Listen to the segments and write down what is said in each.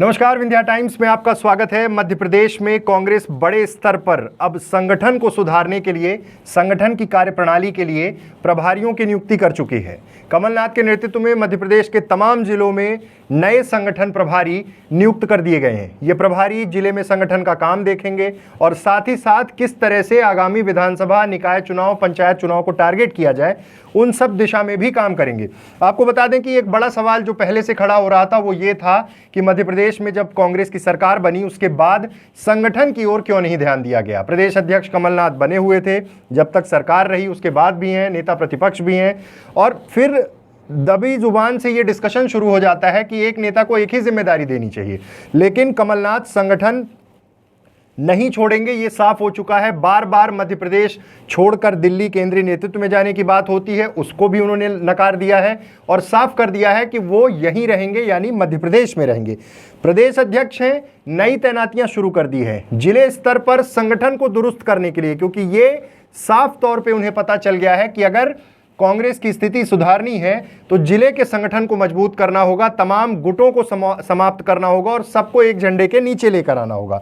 नमस्कार, विंध्या टाइम्स में आपका स्वागत है। मध्य प्रदेश में कांग्रेस बड़े स्तर पर अब संगठन को सुधारने के लिए, संगठन की कार्यप्रणाली के लिए प्रभारियों की नियुक्ति कर चुकी है। कमलनाथ के नेतृत्व में मध्य प्रदेश के तमाम जिलों में नए संगठन प्रभारी नियुक्त कर दिए गए हैं। ये प्रभारी जिले में संगठन का काम देखेंगे और साथ ही साथ किस तरह से आगामी विधानसभा, निकाय चुनाव, पंचायत चुनाव को टारगेट किया जाए, उन सब दिशा में भी काम करेंगे। आपको बता दें कि एक बड़ा सवाल जो पहले से खड़ा हो रहा था वो ये था कि मध्य प्रदेश में जब कांग्रेस की सरकार बनी उसके बाद संगठन की ओर क्यों नहीं ध्यान दिया गया। प्रदेश अध्यक्ष कमलनाथ बने हुए थे जब तक सरकार रही, उसके बाद भी हैं, नेता प्रतिपक्ष भी हैं, और फिर दबी जुबान से ये डिस्कशन शुरू हो जाता है कि एक नेता को एक ही जिम्मेदारी देनी चाहिए। लेकिन कमलनाथ संगठन नहीं छोड़ेंगे, ये साफ हो चुका है। बार बार मध्य प्रदेश छोड़कर दिल्ली केंद्रीय नेतृत्व में जाने की बात होती है, उसको भी उन्होंने नकार दिया है और साफ कर दिया है कि वो यहीं रहेंगे, यानी मध्य प्रदेश में रहेंगे। प्रदेश अध्यक्ष हैं, नई तैनातियां शुरू कर दी हैं जिले स्तर पर संगठन को दुरुस्त करने के लिए, क्योंकि ये साफ तौर पर उन्हें पता चल गया है कि अगर कांग्रेस की स्थिति सुधारनी है तो जिले के संगठन को मजबूत करना होगा, तमाम गुटों को समाप्त करना होगा और सबको एक झंडे के नीचे लेकर आना होगा।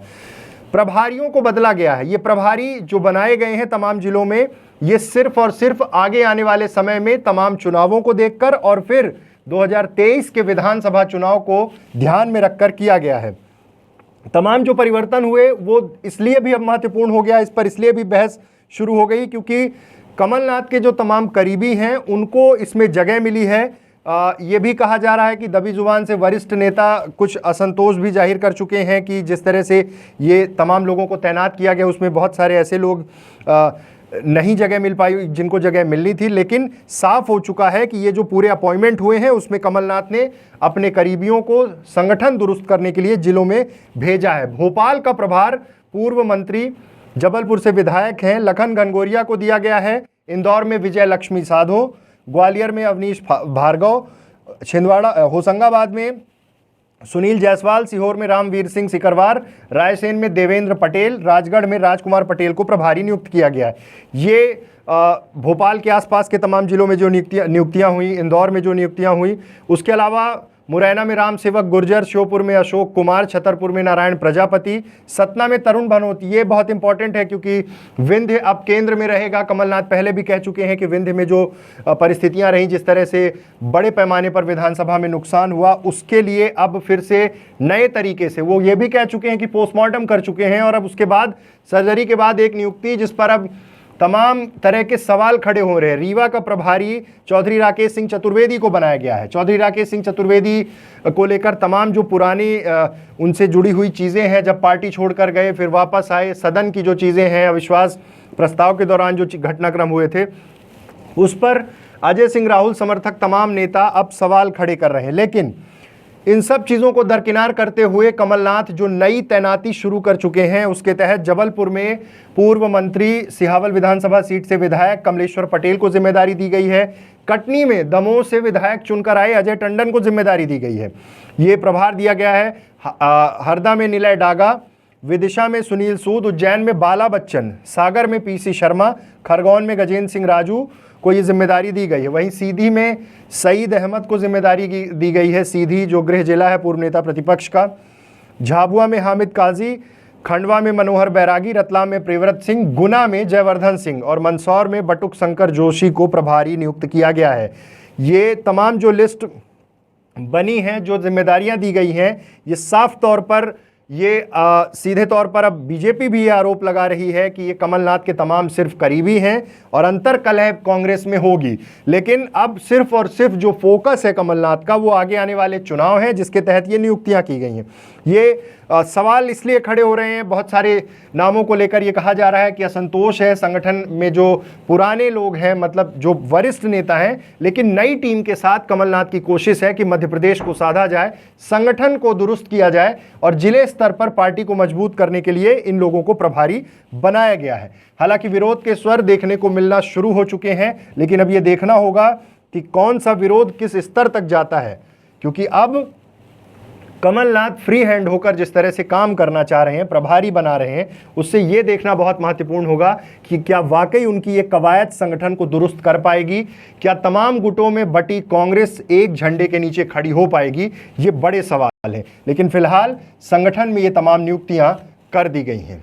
प्रभारियों को बदला गया है। ये प्रभारी जो बनाए गए हैं तमाम जिलों में, ये सिर्फ और सिर्फ आगे आने वाले समय में तमाम चुनावों को देखकर और फिर 2023 के विधानसभा चुनाव को ध्यान में रखकर किया गया है। तमाम जो परिवर्तन हुए वो इसलिए भी अब महत्वपूर्ण हो गया, इस पर इसलिए भी बहस शुरू हो गई क्योंकि कमलनाथ के जो तमाम करीबी हैं उनको इसमें जगह मिली है। ये भी कहा जा रहा है कि दबी जुबान से वरिष्ठ नेता कुछ असंतोष भी जाहिर कर चुके हैं कि जिस तरह से ये तमाम लोगों को तैनात किया गया उसमें बहुत सारे ऐसे लोग नहीं जगह मिल पाई जिनको जगह मिलनी थी। लेकिन साफ हो चुका है कि ये जो पूरे अपॉइंटमेंट हुए हैं उसमें कमलनाथ ने अपने करीबियों को संगठन दुरुस्त करने के लिए जिलों में भेजा है। भोपाल का प्रभार पूर्व मंत्री, जबलपुर से विधायक हैं, लखन घनघोरिया को दिया गया है। इंदौर में विजय लक्ष्मी साधो, ग्वालियर में अवनीश भार्गव, छिंदवाड़ा होशंगाबाद में सुनील जायसवाल, सीहोर में रामवीर सिंह सिकरवार, रायसेन में देवेंद्र पटेल, राजगढ़ में राजकुमार पटेल को प्रभारी नियुक्त किया गया है। ये भोपाल के आसपास के तमाम जिलों में जो नियुक्तियां हुई, इंदौर में जो नियुक्तियां हुई, उसके अलावा मुरैना में राम सेवक गुर्जर, श्योपुर में अशोक कुमार, छतरपुर में नारायण प्रजापति, सतना में तरुण भनोत। ये बहुत इंपॉर्टेंट है क्योंकि विंध्य अब केंद्र में रहेगा। कमलनाथ पहले भी कह चुके हैं कि विंध्य में जो परिस्थितियां रहीं, जिस तरह से बड़े पैमाने पर विधानसभा में नुकसान हुआ, उसके लिए अब फिर से नए तरीके से वो ये भी कह चुके हैं कि पोस्टमार्टम कर चुके हैं और अब उसके बाद सर्जरी के बाद एक नियुक्ति जिस पर अब तमाम तरह के सवाल खड़े हो रहे हैं। रीवा का प्रभारी चौधरी राकेश सिंह चतुर्वेदी को बनाया गया है। चौधरी राकेश सिंह चतुर्वेदी को लेकर तमाम जो पुरानी उनसे जुड़ी हुई चीज़ें हैं, जब पार्टी छोड़कर गए फिर वापस आए, सदन की जो चीज़ें हैं, अविश्वास प्रस्ताव के दौरान जो घटनाक्रम हुए थे, उस पर अजय सिंह राहुल समर्थक तमाम नेता अब सवाल खड़े कर रहे हैं। लेकिन इन सब चीज़ों को दरकिनार करते हुए कमलनाथ जो नई तैनाती शुरू कर चुके हैं उसके तहत जबलपुर में पूर्व मंत्री, सिहावल विधानसभा सीट से विधायक कमलेश्वर पटेल को जिम्मेदारी दी गई है। कटनी में दमोह से विधायक चुनकर आए अजय टंडन को जिम्मेदारी दी गई है। ये प्रभार दिया गया है। हरदा में निलय डागा, विदिशा में सुनील सूद, उज्जैन में बाला बच्चन, सागर में पीसी शर्मा, खरगोन में गजेंद्र सिंह राजू को ये जिम्मेदारी दी गई है। वहीं सीधी में सईद अहमद को जिम्मेदारी दी गई है, सीधी जो गृह जिला है पूर्व नेता प्रतिपक्ष का। झाबुआ में हामिद काजी, खंडवा में मनोहर बैरागी, रतलाम में प्रियव्रत सिंह, गुना में जयवर्धन सिंह और मंदसौर में बटुक शंकर जोशी को प्रभारी नियुक्त किया गया है। ये तमाम जो लिस्ट बनी है, जो जिम्मेदारियां दी गई हैं, ये साफ तौर पर ये सीधे तौर पर अब बीजेपी भी ये आरोप लगा रही है कि ये कमलनाथ के तमाम सिर्फ करीबी हैं और अंतर कलह कांग्रेस में होगी। लेकिन अब सिर्फ और सिर्फ जो फोकस है कमलनाथ का वो आगे आने वाले चुनाव हैं जिसके तहत ये नियुक्तियां की गई हैं। ये सवाल इसलिए खड़े हो रहे हैं, बहुत सारे नामों को लेकर ये कहा जा रहा है कि असंतोष है संगठन में जो पुराने लोग हैं, मतलब जो वरिष्ठ नेता हैं, लेकिन नई टीम के साथ कमलनाथ की कोशिश है कि मध्य प्रदेश को साधा जाए, संगठन को दुरुस्त किया जाए और जिले स्तर पर पार्टी को मजबूत करने के लिए इन लोगों को प्रभारी बनाया गया है। हालांकि विरोध के स्वर देखने को मिलना शुरू हो चुके हैं, लेकिन अब ये देखना होगा कि कौन सा विरोध किस स्तर तक जाता है, क्योंकि अब कमलनाथ फ्री हैंड होकर जिस तरह से काम करना चाह रहे हैं, प्रभारी बना रहे हैं, उससे ये देखना बहुत महत्वपूर्ण होगा कि क्या वाकई उनकी ये कवायद संगठन को दुरुस्त कर पाएगी, क्या तमाम गुटों में बटी कांग्रेस एक झंडे के नीचे खड़ी हो पाएगी। ये बड़े सवाल हैं। लेकिन फिलहाल संगठन में ये तमाम नियुक्तियां कर दी गई हैं।